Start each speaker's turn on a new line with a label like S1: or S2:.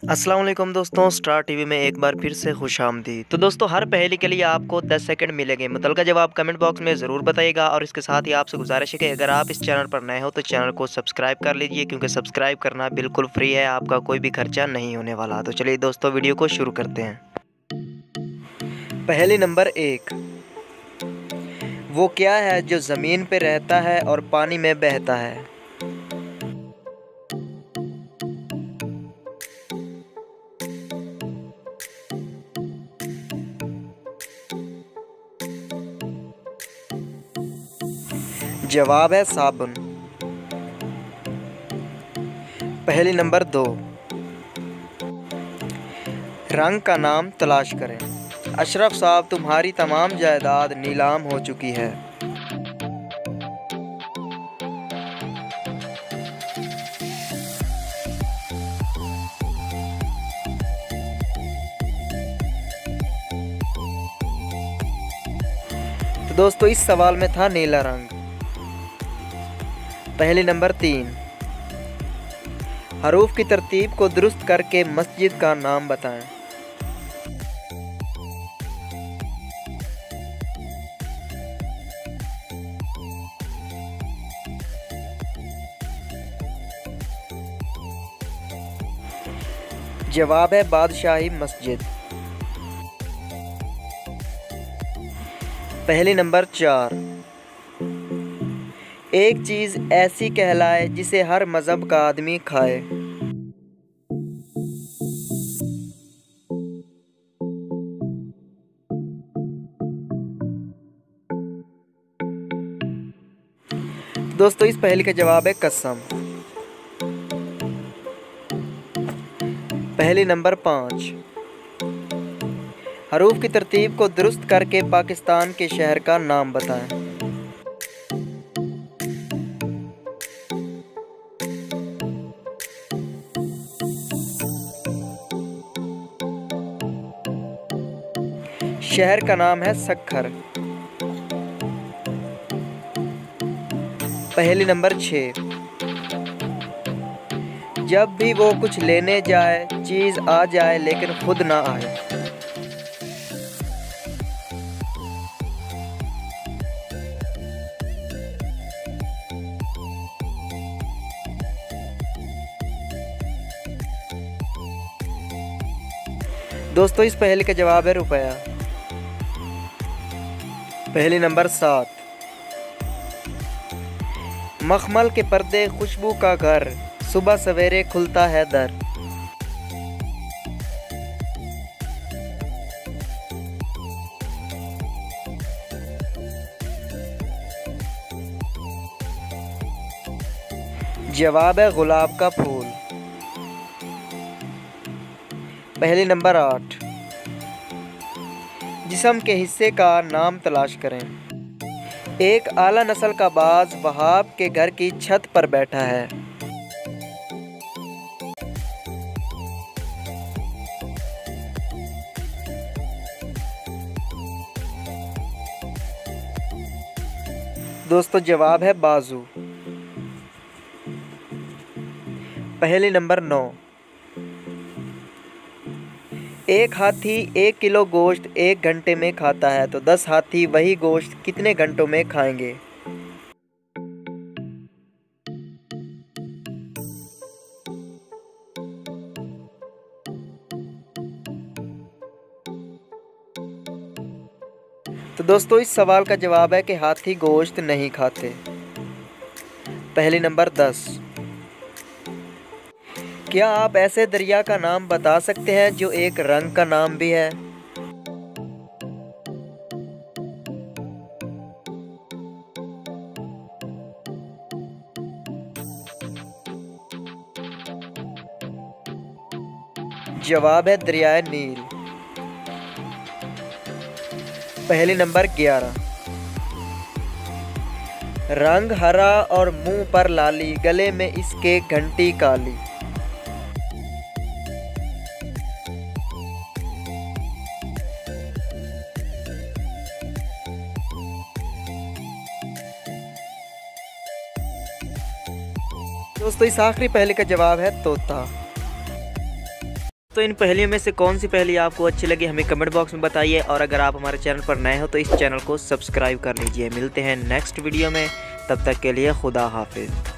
S1: अस्सलाम वालेकुम दोस्तों, स्टार टीवी में एक बार फिर से खुशामदीद। तो दोस्तों, हर पहेली के लिए आपको 10 सेकंड मिलेंगे। मुतलका जवाब कमेंट बॉक्स में ज़रूर बताइएगा और इसके साथ ही आपसे गुजारिश है कि अगर आप इस चैनल पर नए हो तो चैनल को सब्सक्राइब कर लीजिए, क्योंकि सब्सक्राइब करना बिल्कुल फ्री है, आपका कोई भी खर्चा नहीं होने वाला। तो चलिए दोस्तों, वीडियो को शुरू करते हैं। पहेली नंबर 1। वो क्या है जो ज़मीन पे रहता है और पानी में बहता है? जवाब है साबुन। पहेली नंबर 2। रंग का नाम तलाश करें। अशरफ साहब, तुम्हारी तमाम जायदाद नीलाम हो चुकी है। तो दोस्तों, इस सवाल में था नीला रंग। पहेली नंबर 3। हरूफ की तरतीब को दुरुस्त करके मस्जिद का नाम बताएं। जवाब है बादशाही मस्जिद। पहेली नंबर 4। एक चीज़ ऐसी कहलाए जिसे हर मज़हब का आदमी खाए। दोस्तों, इस पहेली का जवाब है कसम। पहेली नंबर 5। हरूफ की तरतीब को दुरुस्त करके पाकिस्तान के शहर का नाम बताएं। शहर का नाम है सक्खर। पहेली नंबर 6। जब भी वो कुछ लेने जाए, चीज़ आ जाए लेकिन खुद ना आए। दोस्तों, इस पहेली का जवाब है रुपया। पहेली नंबर 7। मखमल के पर्दे, खुशबू का घर, सुबह सवेरे खुलता है दर। जवाब है गुलाब का फूल। पहेली नंबर 8। जिस्म के हिस्से का नाम तलाश करें। एक आला नस्ल का बाज वहाब के घर की छत पर बैठा है। दोस्तों, जवाब है बाजू। पहेली नंबर 9। एक हाथी 1 किलो गोश्त 1 घंटे में खाता है, तो 10 हाथी वही गोश्त कितने घंटों में खाएंगे? तो दोस्तों, इस सवाल का जवाब है कि हाथी गोश्त नहीं खाते। पहेली नंबर 10। क्या आप ऐसे दरिया का नाम बता सकते हैं जो एक रंग का नाम भी है? जवाब है दरियाए नील। पहेली नंबर 11। रंग हरा और मुंह पर लाली, गले में इसके घंटी काली। दोस्तों, इस आखिरी पहेली का जवाब है तोता। तो इन पहेलियों में से कौन सी पहेली आपको अच्छी लगी हमें कमेंट बॉक्स में बताइए, और अगर आप हमारे चैनल पर नए हो तो इस चैनल को सब्सक्राइब कर लीजिए। मिलते हैं नेक्स्ट वीडियो में, तब तक के लिए खुदा हाफिज़।